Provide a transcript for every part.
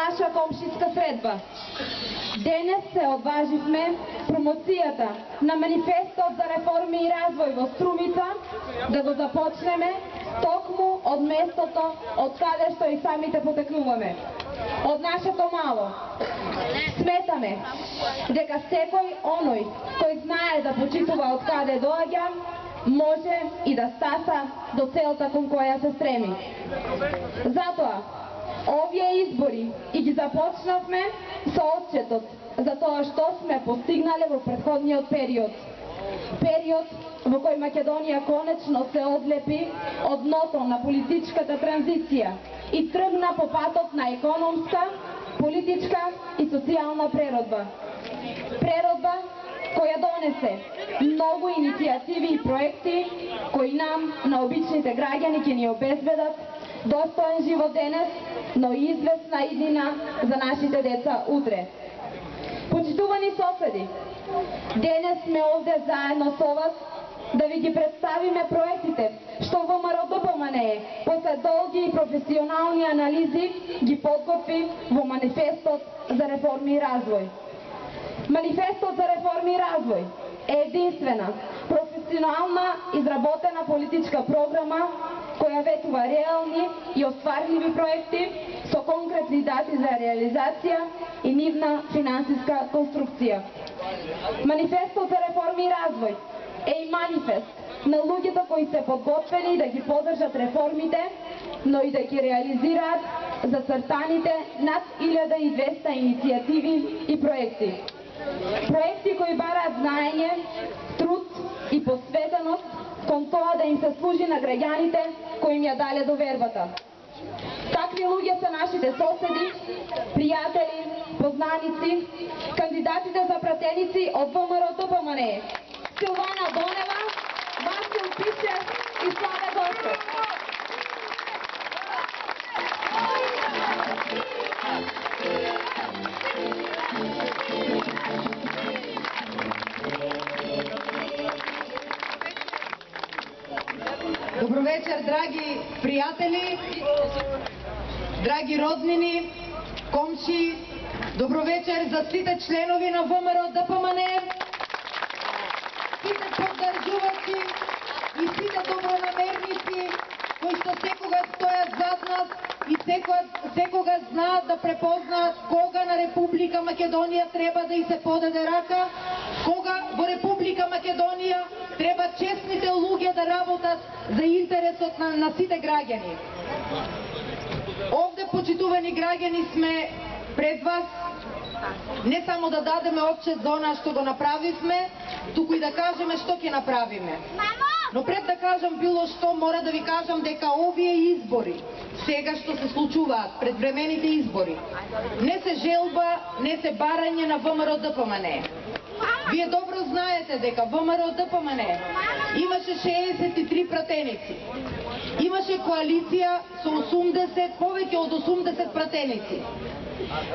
наша комшиска средба. Денес се одваживме промоцијата на манифестот за реформи и развој во Струмица да го започнеме токму од местото од каде што и самите потекнуваме. Од нашето мало. Сметаме дека секој оној кој знае да почитува од каде доаѓа, може и да стаса до целта кон која се стреми. Затоа, овие избори и ги започнавме со отчетот за тоа што сме постигнале во претходниот период. Период во кој Македонија конечно се одлепи од дното на политичката транзиција и тргна по патот на економска, политичка и социјална преродба. Преродба која донесе многу иницијативи и проекти кои нам, на обичните граѓани, ќе ни обезбедат достоен живот денес, но и известна иднина за нашите деца утре. Почитувани соседи, денес сме овде заедно со вас да ви ги представиме проектите што ВМРО ДПМНЕ после долги и професионални анализи ги подготви во манифестот за реформи и развој. Манифестот за реформи и развој е единствена, професионална, изработена политичка програма која ветува реални и остварливи проекти со конкретни дати за реализација и нивна финансиска конструкција. Манифестот за реформи и развој е и манифест на луѓето кои се подготвени да ги поддржат реформите, но и да ги реализираат зацртаните над 1200 иницијативи и проекти. Проекти кои бараат знаење, труд и посветеност кон тоа да им се служи на граѓаните кои им ја дале довербата. Такви луѓе се нашите соседи, пријатели, познаници, кандидатите за пратеници од ВМРО ДПМНЕ, Силвана Донева, Васил Пичев и Славе Гостов. Добро вечер, драги пријатели, драги роднини, комши, добро вечер за сите членови на ВМРО ДПМНЕ, сите поддржувачи и сите добронамерници кои што секогаш стојат зад нас и секогаш знаат да препознаат кога на Република Македонија треба да и се подаде рака, кога во Република Македонија треба честните луѓе да работат за интересот на сите граѓани. Овде, почитувани граѓани, сме пред вас не само да дадеме отчет за она што го направивме, туку и да кажеме што ќе направиме. Но пред да кажам било што, мора да ви кажам дека овие избори, сега што се случуваат, предвремените избори, не се желба, не се барање на ВМРО ДПМНЕ. Вие добро знаете дека ВМРО ДПМНЕ имаше 63 пратеници. Имаше коалиција со 80, повеќе од 80 пратеници.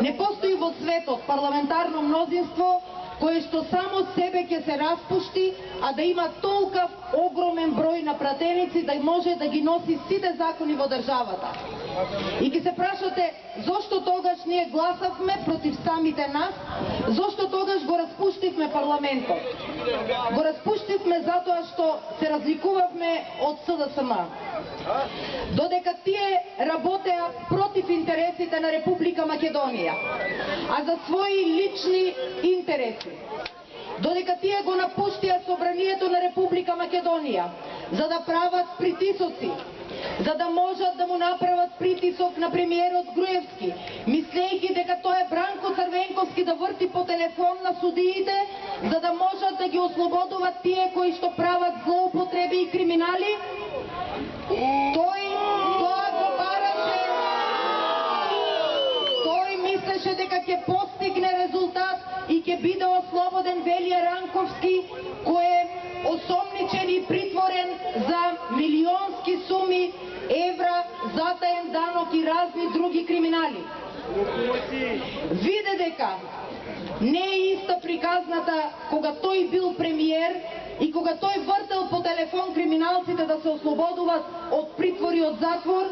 Не постои во светот парламентарно мнозинство кое што само себе ќе се распушти, а да има толкав огромен број на пратеници да може да ги носи сите закони во државата. И ќе се прашате зошто тогаш ние гласавме против самите нас, зошто тогаш го распуштивме парламентот. Го распуштивме затоа што се разликувавме од СДСМ. Додека тие работеа против интересите на Република Македонија, а за своји лични интереси. Додека тие го напуштија собранието на Република Македонија, за да прават притисоци, за да можат да му направат притисок на премиерот Груевски, мислејќи дека тоа е Бранко Црвенковски да врти по телефон на судиите, за да можат да ги ослободуват тие кои што прават злоупотреби и криминали. Тоа го бараше, тој мислеше дека ќе постигне резултат и ќе биде ослободен Велија Ранковски, кој е осомничен и притворен за милионски суми евра, затаен данок и разни други криминали. Виде дека не е иста приказната кога тој бил премиер и кога тој вртел по телефон криминалците да се ослободуваат од притвор и од затвор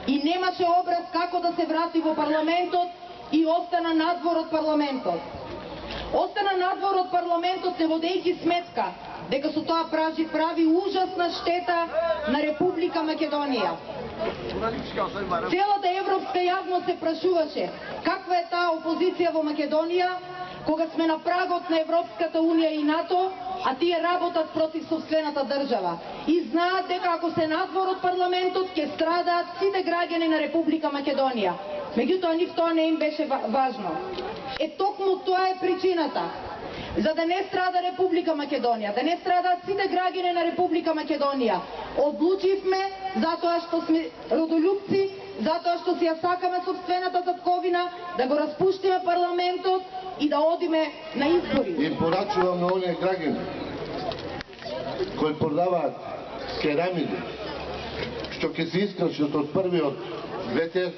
и немаше образ како да се врати во парламентот и остана надвор од парламентот. Остана надвор од парламентот не водејќи сметка дека со тоа прави ужасна штета на Република Македонија. Целата европска јавност се прашуваше каква е таа опозиција во Македонија, кога сме на прагот на Европската Унија и НАТО, а тие работат против собствената држава. И знаат дека ако се надвор од парламентот, ќе страдаат сите граѓани на Република Македонија. Меѓутоа, нив тоа не им беше важно. Токму тоа е причината. За да не страда Република Македонија, да не страдаат сите граѓани на Република Македонија, одлучивме, затоа што сме родолюбци, затоа што си ја сакаме собствената татковина, да го распуштиме парламентот и да одиме на избори. И порачувам на оние граѓани кои продаваат керамиди, што ќе се искршат од првиот ветер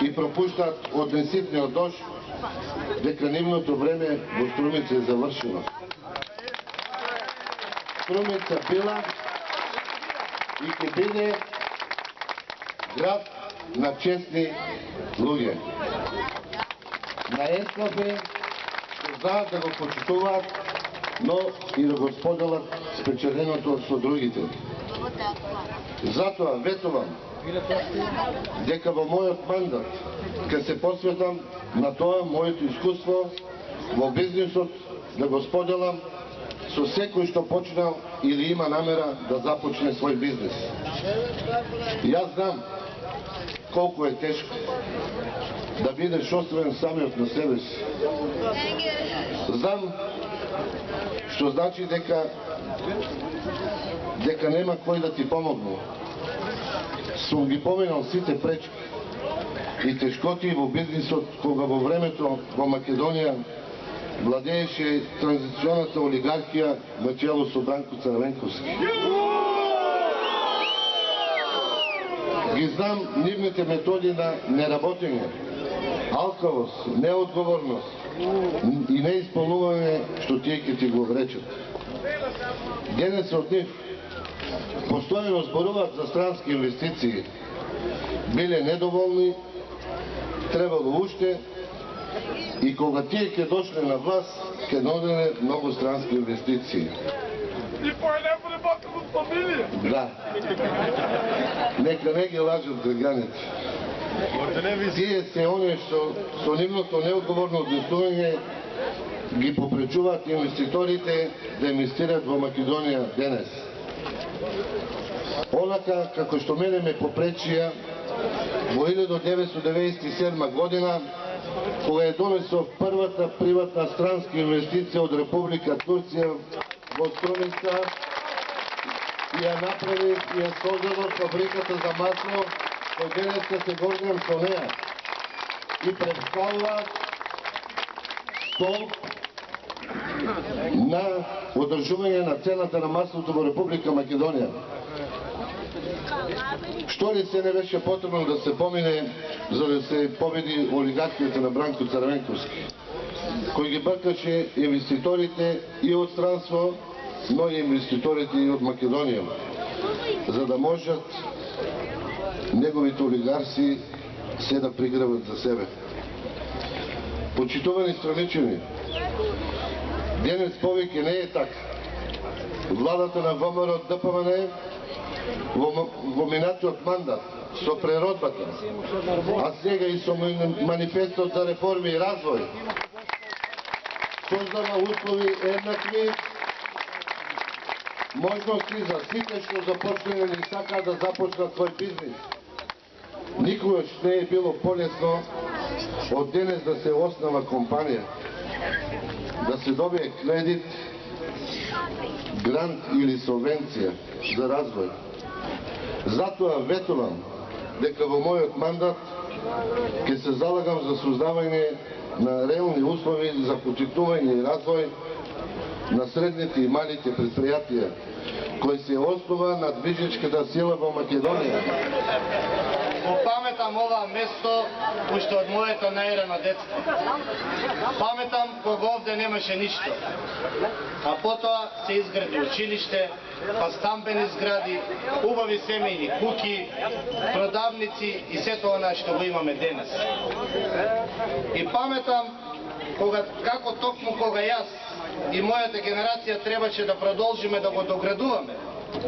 и пропуштаат од неситниот дожд, дека нивното време во Струмица е завршено. Струмица била и ќе биде град на честни луѓе. На ескафе што знаат да го почитуваат, но и да го споделат спечеленото со другите. Затоа ветувам дека во мојот мандат ќе се посветам на тоа моето искуство во бизнисот да го споделам со секој што почнал или има намера да започне свој бизнис. Јас знам колку е тешко да бидеш оставен самиот на себе си. Знам што значи дека нема кој да ти помогне. Сум ги поминал сите пречки и тешкоти во бизнисот, кога во времето во Македонија владееше транзиционата олигархија на чело со Бранко Црвенковски. Ги знам нивните методи на неработење, алкавост, неодговорност и неисполнување што тие ќе ти го речат. Денес од нив постојано зборуваат за странски инвестиции. Биле недоволни, требало уште, и кога тие ќе дошле на власт, ќе доделе многу странски инвестиции. И појдемо бака во фамилија. Да. Нека не ги лажат граѓаните. Тие се оние што со нивното неодговорно однесување ги попречуваат инвеститорите да инвестираат во Македонија денес. Онака како што мене ме попречија во 1997 година, кога е донесов првата приватна странска инвестиција од Република Турција во Струмица и ја направи и ја создадов фабриката за масло, кој денеска се гордам со неа и представува столб на одржување на цената на маслото во Република Македонија. Што ли се не беше потребно да се помине за да се победи олигархијата на Бранко Црвенковски, кој ги бркаше инвеститорите и од странство, но и инвеститорите и од Македонија, за да можат неговите олигарси се да пригреват за себе. Почитувани страничани, денес повеќе не е така. Владата на ВМРО ДПМН во минатиот мандат со преродбата, а сега и со манифестот за реформи и развој, создава услови еднакви можности за сите што започнале или сакаат да започнат свој бизнис. Никогаш не е било полесно од денес да се основа компанија, да се добие кредит, грант или субвенција за развој. Затоа ветувам дека во мојот мандат ќе се залагам за создавање на реални услови за почитување и развој на средните и малите предпријатија, кои се основа на движечката сила во Македонија. го паметам ова место уште од моето најрано детство. Паметам кога овде немаше ништо. А потоа се изгради училиште, па стамбени згради, убави семејни куќи, продавници и сето она што го имаме денес. И паметам како токму кога јас и мојата генерација требаше да продолжиме да го доградуваме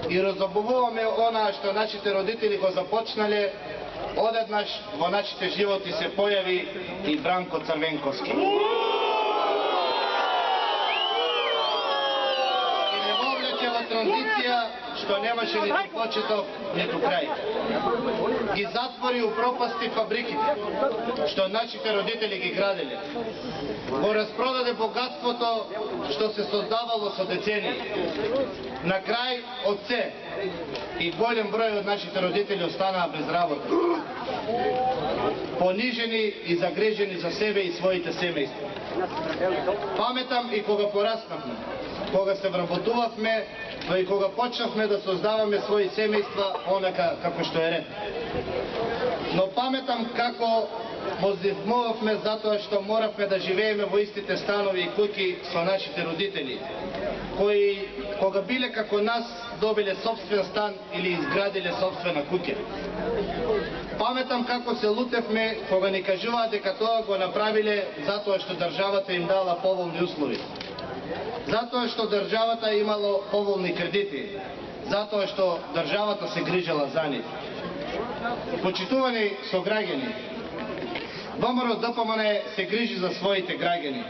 и разобуваме онаа што нашите родители го започнале, одеднаш во нашите животи се појави и Бранко Црвенковски. И не го влече во транзиција што немаше ниту почеток, ниту крај. Ги затвори у пропасти фабриките, што нашите родители ги граделе. Го распродаде богатството што се создавало со децении. На крај од се и голем број од нашите родители останаа без работа. Понижени и загрежени за себе и своите семејства. Паметам и кога пораснавме, кога се вработувавме, но и кога почнавме да создаваме своји семејства онака како што е ред. Но паметам како воздивмувавме затоа што моравме да живееме во истите станови и куќи со нашите родители, кои кога биле како нас добиле собствен стан или изградиле собствена куќа. Паметам како се лутевме кога ни кажуваа дека тоа го направиле затоа што државата им дала поволни услови. Затоа што државата имало поволни кредити. Затоа што државата се грижала за нив. Почитувани сограѓани, ВМРО-ДПМН се грижи за своите граѓани.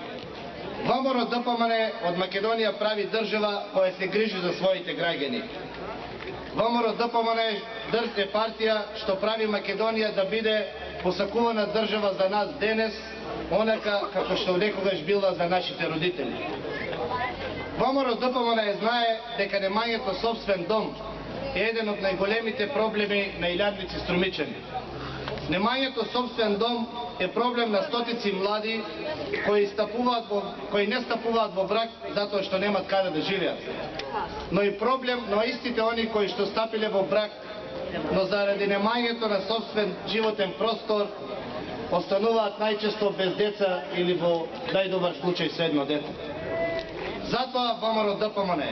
ВМРО-ДПМН од Македонија прави држава која се грижи за своите граѓани. ВМРО-ДПМН е партија што прави Македонија да биде посакувана држава за нас денес, онака како што некогаш била за нашите родители. ВМРО-ДПМН знае дека немањето собствен дом е еден од најголемите проблеми на илјадници струмичани. Немањето собствен дом е проблем на стотици млади кои не стапуваат во брак затоа што немат каде да живеат. Но и проблем на истите они кои што стапиле во брак, но заради немањето на собствен животен простор, остануваат најчесто без деца или во најдобар случај со едно дете. Затоа ВМРО-ДПМН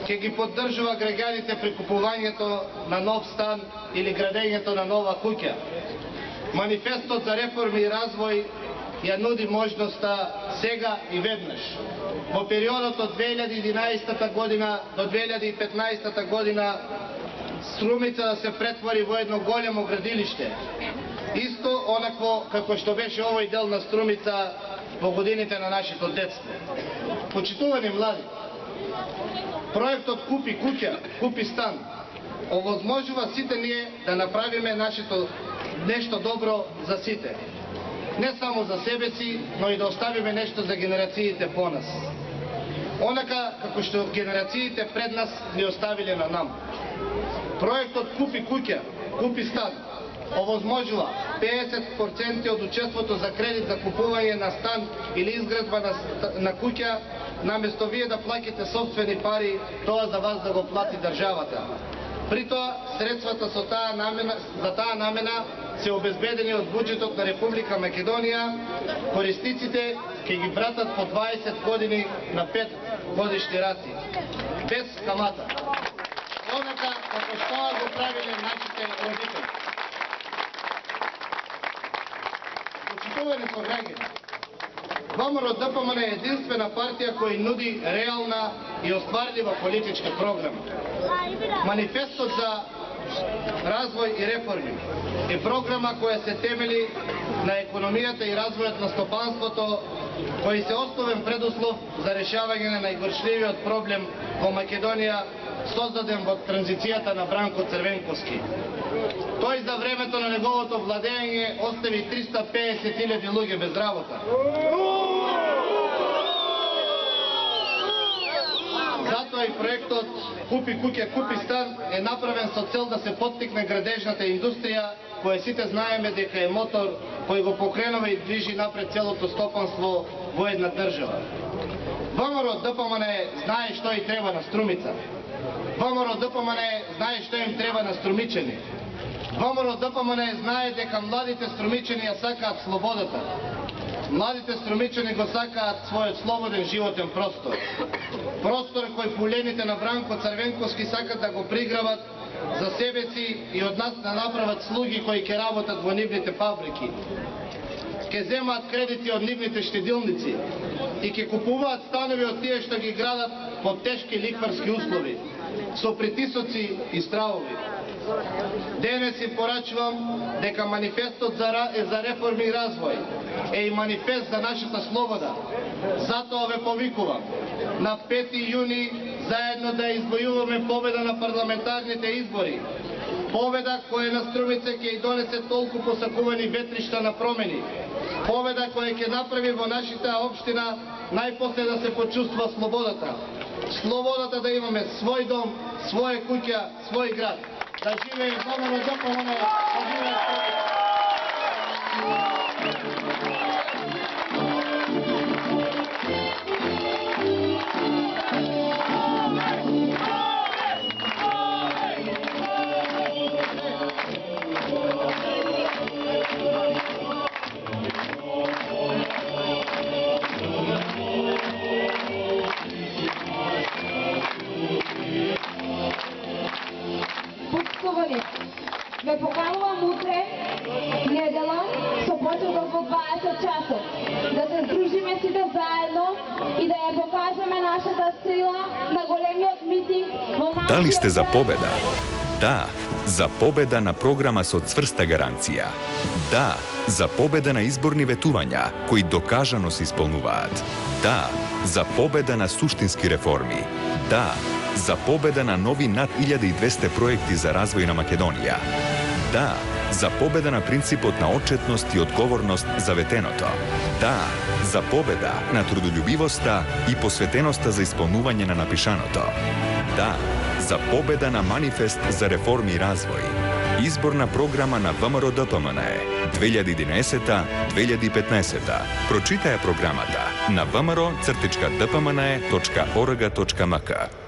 ќе ги поддржува граѓаните при купувањето на нов стан или градењето на нова куќа. Манифестот за реформи и развој ја нуди можноста сега и веднаш. Во периодот од 2011 година до 2015 година Струмица да се претвори во едно големо градилиште. Исто онакво како што беше овој дел на Струмица во годините на нашето детство. Почитувани млади, проектот Купи куќа, купи стан овозможува сите ние да направиме нашето нешто добро за сите. Не само за себе си, но и да оставиме нешто за генерациите по нас. Онака како што генерациите пред нас ни оставиле на нам. Проектот Купи куќа, купи стан овозможува 50% од учеството за кредит за купување на стан или изградба на куќа, наместо вие да плаќате собствени пари, тоа за вас да го плати државата. При тоа, средствата за таа намена се обезбедени од буџетот на Република Македонија, корисниците ќе ги вратат по 20 години на 5 годишни рати, без камата. Онака како што го правиле нашите родители. Почитувани сограѓани, ВМРО-ДПМН е единствена партија која нуди реална и остварлива политичка програма. Манифестот за развој и реформи е програма која се темели на економијата и развојот на стопанството, кој се основен предуслов за решавање на најгорчливиот проблем во Македонија, создаден во транзицијата на Бранко Црвенковски. Тој за времето на неговото владење остави 350.000 луѓе без работа. Затоа и проектот Купи куќа, купи стан е направен со цел да се поттикне градежната индустрија, која сите знаеме дека е мотор кој го покренува и движи напред целото стопанство во една држава. ВМРО-ДПМН знае што и треба на Струмица. ВМРО-ДПМН знае што им треба на струмичани. ВМРО ДПМН знае дека младите струмичани ја сакаат слободата. Младите струмичани го сакаат својот слободен животен простор. Простор кој пулените на Бранко Црвенковски сакат да го приграват за себе си и од нас да направат слуги кои ќе работат во нивните фабрики. Ке земаат кредити од нивните штедилници и ке купуваат станови од тие што ги градат под тешки лихварски услови, со притисоци и стравови. Денес им порачувам дека манифестот за реформи и развој е и манифест за нашата слобода. Затоа ве повикувам на 5 јуни заедно да избојуваме победа на парламентарните избори. Победа која на Струмица ќе и донесе толку посакувани ветришта на промени. Победа која ќе направи во нашата општина најпосле да се почувствува слободата. Слободата да имаме свој дом, своја куќа, свој град. Да живее ВМРО ДПМН, да живее Почитувани, ве поканувам утре, недела, со почеток во 20 часот, да се здружиме сите заедно и да ја покажеме нашата сила на големиот митинг во нашиот. Дали сте за победа? Да, за победа на програма со цврста гаранција. Да, за победа на изборни ветувања, кои докажано се исполнуваат. Да, за победа на суштински реформи. Да, за победа на нови над 1200 проекти за развој на Македонија. Да, за победа на принципот на отчетност и одговорност за ветеното. Да, за победа на трудолюбивоста и посветеноста за исполнување на напишаното. Да, за победа на манифест за реформи и развој. Изборна програма на ВМРО ДПМН 2011-2015. Прочитај програмата на vmro.dpmn.org.mk.